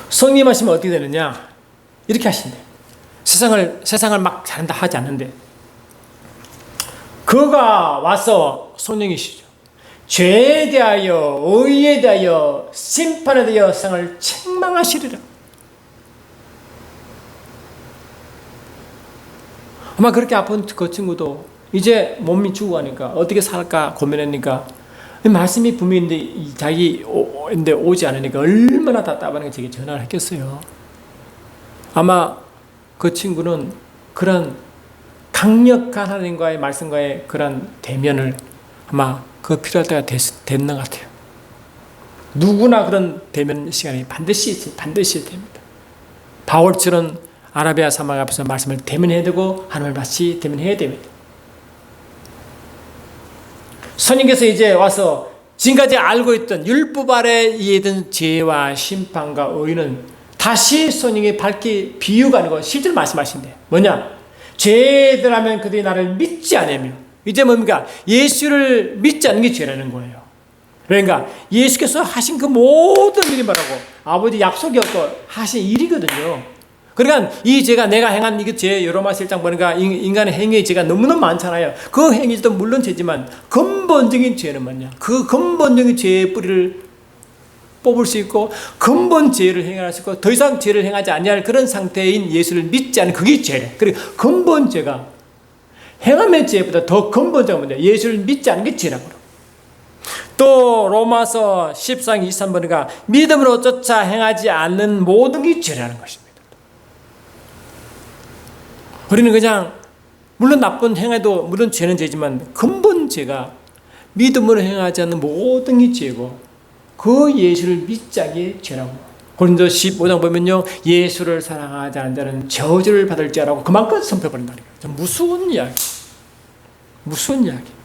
성령 하시면 어떻게 되느냐? 이렇게 하신대. 세상을 막 잘한다 하지 않는데 그가 와서 성령이시죠. 죄에 대하여 의에 대하여 심판에 대하여 세상을 책망하시리라. 아마 그렇게 아픈 그 친구도 이제 몸이 죽어가니까 어떻게 살까 고민하니까 말씀이 분명히 자기인데 오지 않으니까 얼마나 답답하니까 제게 전화를 했겠어요. 아마 그 친구는 그런 강력한 하나님과의 말씀과의 그런 대면을 아마 그 필요할 때가 됐는 것 같아요. 누구나 그런 대면 시간이 반드시 됩니다. 바울처럼 아라비아 사막 앞에서 말씀을 대면해야 되고 하나님을 같이 대면해야 됩니다. 선생님께서 이제 와서 지금까지 알고 있던 율법 아래 이해된 죄와 심판과 의는 다시 선생님이 밝히 비유가 아니고 실제로 말씀하신대. 뭐냐? 죄들하면 그들이 나를 믿지 않으며 이제 뭡니까? 예수를 믿지 않는 게 죄라는 거예요. 그러니까 예수께서 하신 그 모든 일이 뭐라고? 아버지 약속이 없고 하신 일이거든요. 그러니까 이 죄가 내가 행한 이 죄 로마서 1장 보니까 인간의 행위의 죄가 너무나 많잖아요. 그 행위도 물론 죄지만 근본적인 죄는 뭐냐? 그 근본적인 죄의 뿌리를 뽑을 수 있고 근본 죄를 행할 수 있고 더 이상 죄를 행하지 아니할 그런 상태인 예수를 믿지 않는 그게 죄래. 그리고 근본 죄가 행함의 죄보다 더 근본적인 문제 예수를 믿지 않는 게 죄라고. 또 로마서 14장 23번이가 믿음으로 쫓아 행하지 않는 모든 게 죄라는 것입니다. 우리는 그냥 물론 나쁜 행해도 물론 죄는 죄지만 근본 죄가 믿음으로 행하지 않는 모든 게 죄고 그 예수를 믿지 않게 죄라고. 고린도 15장 보면요 예수를 사랑하지 않는 자는 저주를 받을 자라고 그만큼 선포해버린다는 거예요. 무서운 이야기. 무서운 이야기.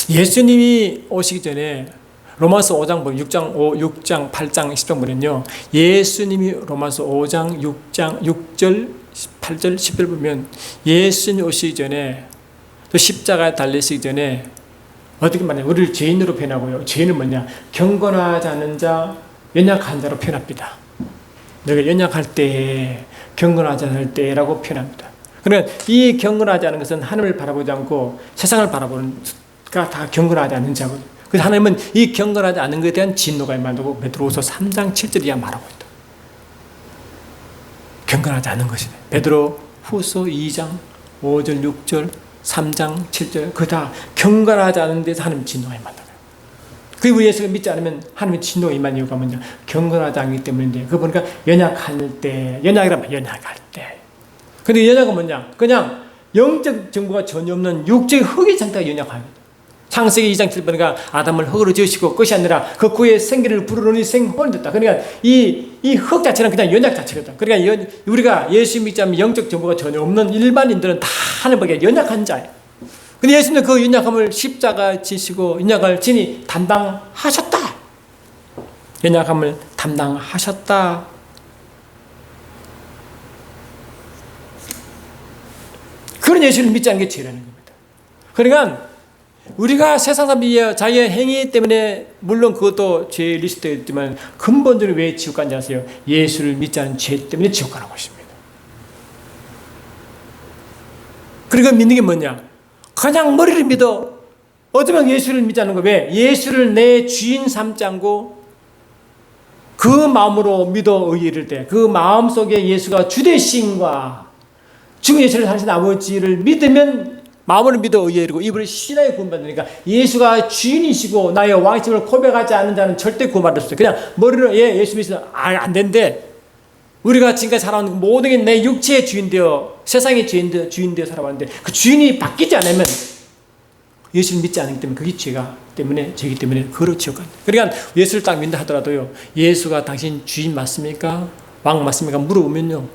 예수님이 오시기 전에 로마서 5장 보면 6장 8장 10장 보면요 예수님이 로마서 5장 6절 8절 10절 보면 예수님 오시기 전에 또 십자가에 달리시기 전에 어떻게 말해요? 우리를 죄인으로 표현하고요. 죄인은 뭐냐? 경건하지 않은 자, 연약한 자로 표현합니다. 내가 연약할 때, 경건하지 않을 때라고 표현합니다. 그러니까 이 경건하지 않은 것은 하나님을 바라보지 않고 세상을 바라보는 가 다 경건하지 않는 자거든요. 그래서 하나님은 이 경건하지 않은 것에 대한 진노가 임한다고 베드로후서 3장 7절이야 말하고 있다. 경건하지 않은 것이네. 베드로후서 2장 5절 6절 3장 7절 그 다 경건하지 않은 데서 하나님 진노가 임한다. 그리고 예수를 믿지 않으면 하나님의 진노가 임한 이유가 뭐냐? 경건하지 않기 때문인데 그거 보니까 연약할 때 연약이라면 연약할 때. 근데 연약은 뭐냐? 그냥 영적 정보가 전혀 없는 육적의 흙의 상태가 연약합니다. 창세기 2장 7번이가 아담을 흙으로 지으시고 끝이 아니라 그 구에 생기를 부르노니 생혼이 됐다. 그러니까 이 흙 자체는 그냥 연약 자체거든. 그러니까 우리가 예수 믿지 않으면 영적 정보가 전혀 없는 일반인들은 다 하늘밖에 연약한 자예요. 근데 예수님은 그 연약함을 십자가 지시고 연약을 진히 담당하셨다. 연약함을 담당하셨다. 그런 예수를 믿지 않는 게 죄라는 겁니다. 그러니까 우리가 세상 사람이 자기의 행위 때문에 물론 그것도 죄의 리스트에 있지만 근본적으로 왜 지옥 간지 아세요? 예수를 믿지 않은 죄 때문에 지옥 가는 것입니다. 그러니까 믿는 게 뭐냐? 그냥 머리를 믿어. 어쩌면 예수를 믿지 않는 거 왜? 예수를 내 주인 삼지 않고 그 마음으로 믿어 의에 이를 때 그 마음 속에 예수가 주되심과 죽은 예수를 살리신 아버지를 믿으면 마음으로 믿어 의에 이르고 입으로 신하여 구원받으니까 예수가 주인이시고 나의 왕이심을 고백하지 않는 자는 절대 구원받을 수 없어요. 그냥 머리로 예수 믿으면 안 된대. 우리가 지금까지 살아온 모든 게 내 육체의 주인되어 세상의 주인되어 살아왔는데 그 주인이 바뀌지 않으면 예수를 믿지 않기 때문에 그게 죄이기 때문에 그로 지옥 간다. 그러니까 예수를 딱 믿는다 하더라도요. 예수가 당신 주인 맞습니까? 왕 맞습니까? 물어보면요.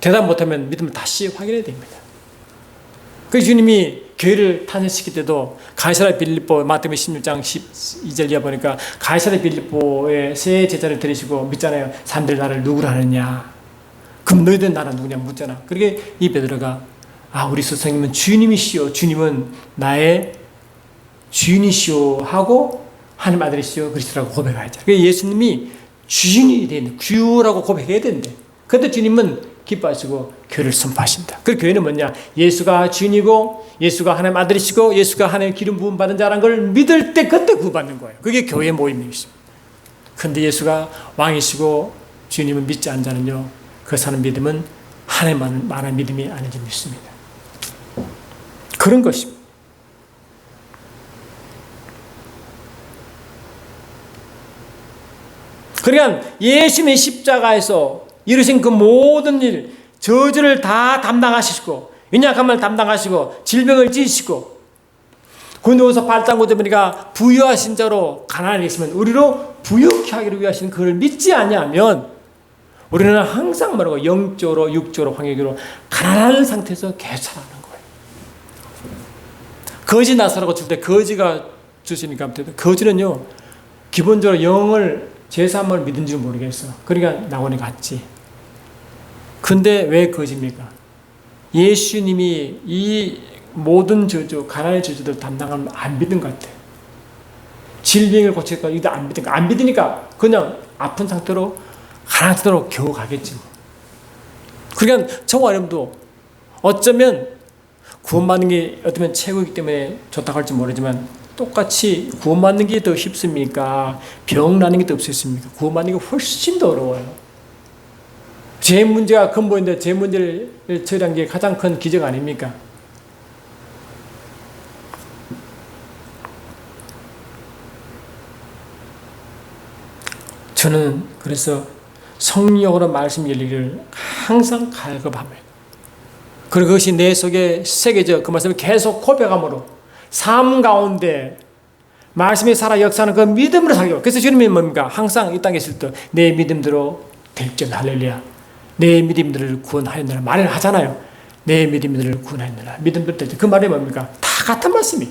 대답 못하면 믿음을 다시 확인해야 됩니다. 그 주님이 교회를 탄생시킬 때도 가이사랴 빌립보 마태복음 16장 12절 이하 보니까 가이사랴 빌립보에 새 제자를 들이시고 믿잖아요. 사람들이 나를 누구라 하느냐. 그럼 너희들은 나를 누구냐 묻잖아. 그러게 이 베드로가 우리 스승님은 주님이시오. 주님은 나의 주인이시오 하고 하나님 아들이시오 그리스도라고 고백하자. 그래서 예수님이 주인이 되는 주라고 고백해야 된대. 그런데 주님은 기뻐하시고 교회를 선포하신다. 그 교회는 뭐냐? 예수가 주인이고 예수가 하나님 아들이시고 예수가 하나님 기름 부음 받은 자라는 걸 믿을 때 그때 구원받는 거예요. 그게 교회 모임이십니다. 그런데 예수가 왕이시고 주님을 믿지 않는 자는요. 그 사는 믿음은 하나님만한 믿음이 아닌지 믿습니다. 그런 것입니다. 그러니까 예수님의 십자가에서 이루신 그 모든 일, 저주를 다 담당하시고 연약함을 담당하시고 질병을 지으시고 고뇌에서 발단고자 보니까 부유하신 자로 가난하게 있으면 우리로 부유케 하기를 위하시는 그를 믿지 아니하면 우리는 항상 뭐라고 영적으로 육적으로 황역으로 가난한 상태에서 계속 살아가는 거예요. 거지 나사라고 줄 때 거지가 주시니까 거지는요 기본적으로 영을 제3을 믿은 줄 모르겠어. 그러니까 낙원에 갔지. 근데 왜 거짓입니까? 예수님이 이 모든 저주, 가난의 저주들 담당하면 안 믿은 것 같아. 질병을 고칠까? 이거 안 믿으니까. 안 믿으니까 그냥 아픈 상태로 가난한 상태로 겨우 가겠지. 그러니까 저와 여러분도 어쩌면 구원받는 게 어쩌면 최고이기 때문에 좋다고 할지 모르지만 똑같이 구원받는 게 더 쉽습니까? 병 나는 게 더 없습니까? 구원받는 게 훨씬 더 어려워요. 제 문제가 근본인데 제 문제를 처리한 게 가장 큰 기적 아닙니까? 저는 그래서 성령으로 말씀 열리기를 항상 갈급합니다. 그리고 그것이 내 속에 새겨져 그 말씀을 계속 고백함으로 삶 가운데 말씀이 살아 역사하는 그 믿음으로 살고. 그래서 주님이 뭡니까? 항상 이 땅에 있을 때 내 믿음대로 될지어다. 할렐루야. 내 믿음들을 구원하였느라 말을 하잖아요. 내 믿음들을 구원하였느라 믿음대로 될지. 그 말이 뭡니까? 다 같은 말씀이.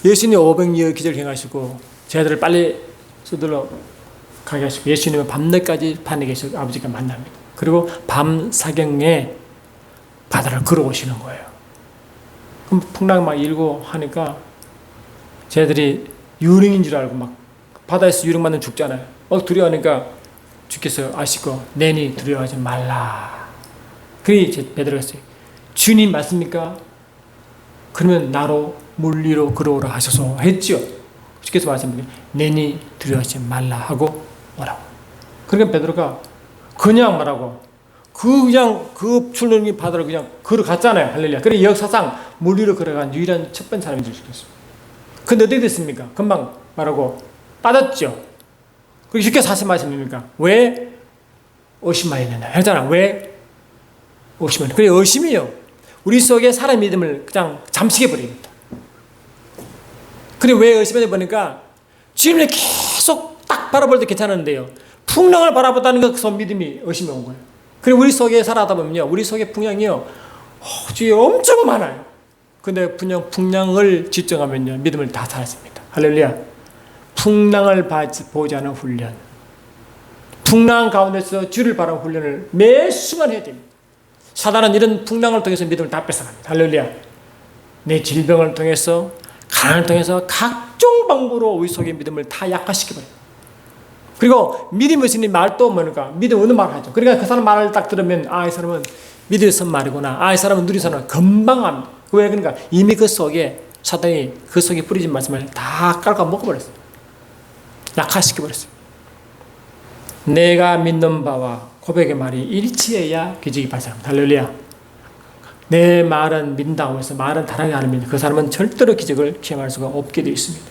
예수님이 500여 기적을 행하시고 제자들을 빨리 서둘러 가게 하시고 예수님은 밤늦까지 반에 계시고 아버지가 만납니다. 그리고 밤 사경에 바다를 걸어오시는 거예요. 그럼 풍랑 막 일고 하니까 쟤들이 유령인 줄 알고 막 바다에서 유령 맞으면 죽잖아요. 두려워하니까 주께서 아시고 내니 두려워하지 말라. 그게 베드로가 했어요. 주님 맞습니까? 그러면 나로 물 위로 걸어오라 하셔서 했죠. 주께서 말씀하시니 내니 두려워하지 말라 하고 오라고. 그러니까 베드로가 그냥 말하고 그냥 그 출렁이 바다를 그냥 걸어갔잖아요. 할렐루야. 그래 역사상 물 위로 걸어간 유일한 첫 번째 사람이 주셨어요. 근데 어떻게 됐습니까? 금방 말하고 빠졌죠. 그리고 쉽게 사실 말씀입니까? 왜 의심하였느냐 했잖아. 왜 의심하느냐. 그래 의심이요. 우리 속에 사람 믿음을 그냥 잠식해 버립니다. 그래 왜 의심하냐 보니까 주님을 계속 딱 바라볼 때 괜찮은데요. 풍랑을 바라보다는 것서 믿음이 의심이 온 거예요. 그리고 우리 속에 살아다 보면요. 우리 속에 풍랑이요. 주위에 엄청 많아요. 근데 풍랑을 집중하면요. 믿음을 다 살았습니다. 할렐루야. 풍랑을 보지 않은 훈련. 풍랑 가운데서 주를 바라보는 훈련을 매 순간 해야 됩니다. 사단은 이런 풍랑을 통해서 믿음을 다 뺏어갑니다. 할렐루야. 내 질병을 통해서 가난을 통해서 각종 방법으로 우리 속의 믿음을 다 약화시켜버려요. 그리고 믿음이 있으니 말도 뭐니까 믿음 어느 말 하죠. 그러니까 그 사람 말을 딱 들으면 이 사람은 믿음의 선 말이구나. 이 사람은 누리 사람 금방 합니다. 왜 그러니까 이미 그 속에 사단이 그 속에 뿌려진 말씀을 다 깔아 먹어버렸어요. 약화시켜버렸어요. 내가 믿는 바와 고백의 말이 일치해야 기적이 발생합니다. 할렐루야. 내 말은 믿는다고 해서 말은 다르게 하는 믿는 그 사람은 절대로 기적을 체험할 수가 없게 되어 있습니다.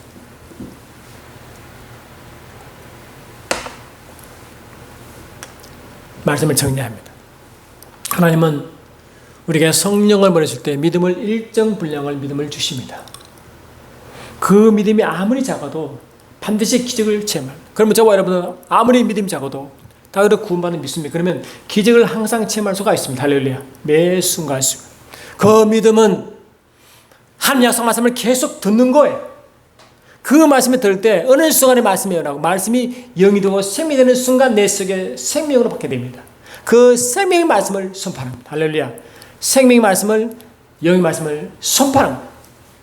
말씀을 정리합니다. 하나님은 우리가 성령을 보내실 때 믿음을 일정 분량을 믿음을 주십니다. 그 믿음이 아무리 작아도 반드시 기적을 체험합니다. 그러면 저와 여러분은 아무리 믿음이 작아도 다윗을 구원받는 믿습니다. 그러면 기적을 항상 체험할 수가 있습니다. 할렐루야. 매 순간. 그 믿음은 한 약속 말씀을 계속 듣는 거예요. 그 말씀을 들을 때 어느 순간에 말씀이 일어나고 말씀이 영이 되고 생명이 되는 순간 내 속에 생명으로 받게 됩니다. 그 생명의 말씀을 선포합니다. 할렐루야. 생명의 말씀을 영의 말씀을 선포합니다.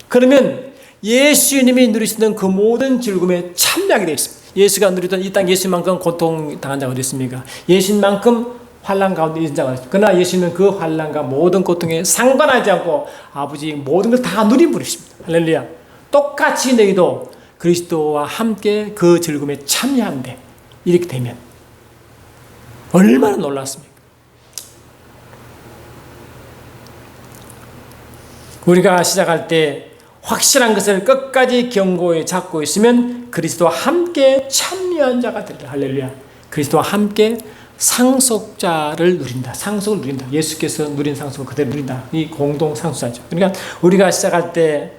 그러면 예수님이 누리시던 그 모든 즐거움에 참여하게 되어 있습니다. 예수가 누리던 이 땅 예수님만큼 고통당한 자가 어디 있습니까? 예수님만큼 환난 가운데 있는 자가 있습니다. 그러나 예수님은 그 환난과 모든 고통에 상관하지 않고 아버지 모든 걸 다 누린 분이십니다. 할렐루야. 똑같이 너희도 그리스도와 함께 그 즐거움에 참여한대. 이렇게 되면 얼마나 놀랐습니까? 우리가 시작할 때 확실한 것을 끝까지 견고히 잡고 있으면 그리스도와 함께 참여한 자가 되리라. 할렐루야. 그리스도와 함께 상속자를 누린다. 상속을 누린다. 예수께서 누린 상속을 그대로 누린다. 이 공동 상속자죠. 그러니까 우리가 시작할 때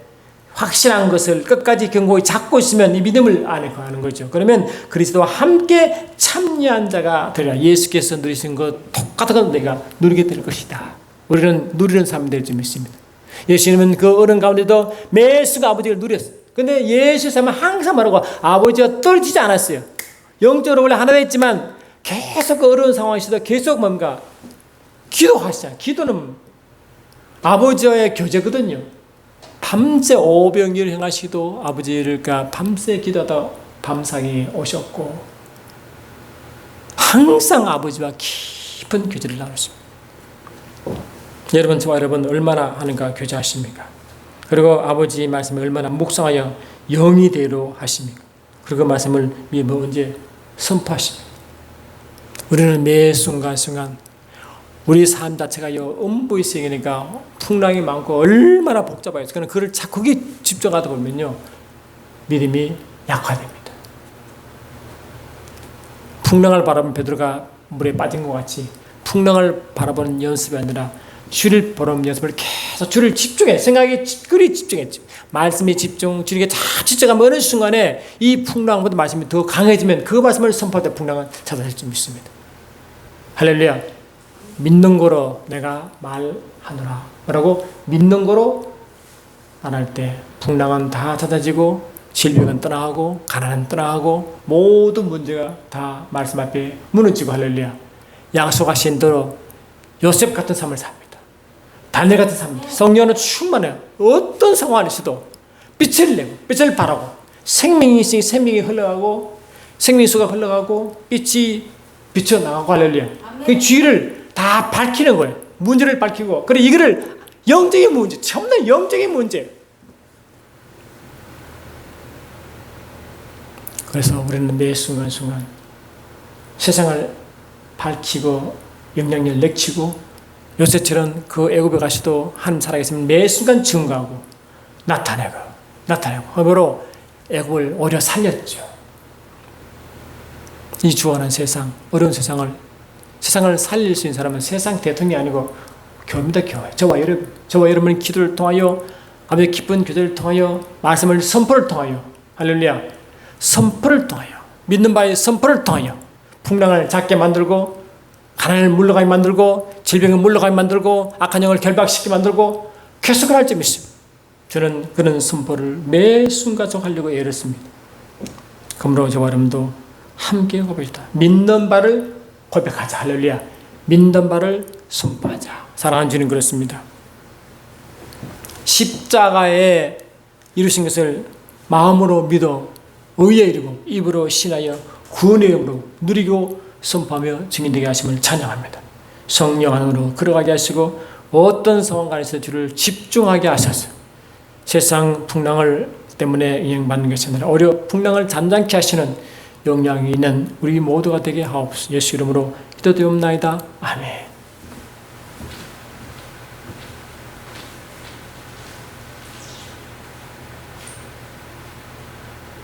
확실한 것을 끝까지 견고히 잡고 있으면 이 믿음을 안에 거하는 거죠. 그러면 그리스도와 함께 참여한 자가 되리라. 예수께서 누리신 것 똑같은 것 내가 누리게 될 것이다. 우리는 누리는 사람이 될 줄 믿습니다. 예수님은 그 어른 가운데도 매 순간 아버지를 누렸어요. 근데 예수様은 항상 말하고 아버지와 떨어지지 않았어요. 영적으로 원래 하나 됐지만 계속 그 어려운 상황에서도 계속 뭔가 기도하시잖아요. 기도는 아버지와의 교제거든요. 밤새 오병이어를 행하시기도 아버지를 밤새 기도하다 밤상에 오셨고 항상 아버지와 깊은 교제를 나누십니다. 여러분, 저와 여러분 얼마나 하는가 교제하십니까? 그리고 아버지 말씀을 얼마나 묵상하여 영이대로 하십니까? 그리고 그 말씀을 언제 선포하십니까? 우리는 매 순간순간 우리 삶 자체가 음부의 세계니까 풍랑이 많고 얼마나 복잡해요. 그러나 그를 자꾸 집중하다 보면요 믿음이 약화됩니다. 풍랑을 바라보면 베드로가 물에 빠진 것 같이 풍랑을 바라보는 연습이 아니라 주를 보는 연습을 계속 주를 집중해. 생각에 그리 집중했지. 말씀에 집중, 주님께 다 집중하면 어느 순간에 이 풍랑보다 말씀이 더 강해지면 그 말씀을 선포할 때 풍랑은 찾아질 줄 믿습니다. 할렐루야. 믿는 거로 내가 말하노라. 뭐라고? 믿는 거로 말할 때 풍랑은 다 찾아지고 질병은 떠나가고 가난은 떠나가고 모든 문제가 다 말씀 앞에 무너지고 할렐루야. 약속하신 대로 요셉 같은 삶을 삽니다. 달래 같은 삶입니다. 성령은 충만해요. 어떤 상황에서도 빛을 내고 빛을 발하고 생명이 있으니 생명이 흘러가고 생명수가 흘러가고 빛이 비쳐나가고 할렐루야. 그 쥐를 다 밝히는 거예요. 문제를 밝히고 그래 이거를 영적인 문제, 처음에 영적인 문제. 그래서 우리는 매 순간순간 세상을 밝히고 영향력을 내치고 요새처럼 그 애굽에 가시도 한 살아계시면 매 순간 증거하고 나타내고 허브로 애굽을 오려 살렸죠. 이 주어하는 세상, 어려운 세상을 살릴 수 있는 사람은 세상 대통령이 아니고 교회입니다. 교회. 저와 여러분의 기도를 통하여 아버지의 기쁜 교제를 통하여 말씀을 선포를 통하여 할렐루야 선포를 통하여 믿는 바의 선포를 통하여 풍랑을 작게 만들고 가난을 물러가게 만들고 질병을 물러가게 만들고 악한 영을 결박시키게 만들고 쾌속을 할 줄 믿습니다. 저는 그런 선포를 매 순간속 하려고 애를 씁니다. 그러므로 저와 여러분도 함께 고백합시다. 믿는 바를 고백하자. 할렐루야. 믿는 바를 선포하자. 사랑하는 주님 그렇습니다. 십자가에 이루신 것을 마음으로 믿어 의에 이르고 입으로 신하여 구원의 이름으로 누리고 선포하며 증인되게 하심을 찬양합니다. 성령 안으로 걸어가게 하시고 어떤 상황 간에서 주를 집중하게 하셔서 세상 풍랑을 때문에 영향받는 것이 아니라 오히려 풍랑을 잠잠케 하시는 영향이 있는 우리 모두가 되게 하옵소서. 예수 이름으로 기도드리옵나이다. 아멘.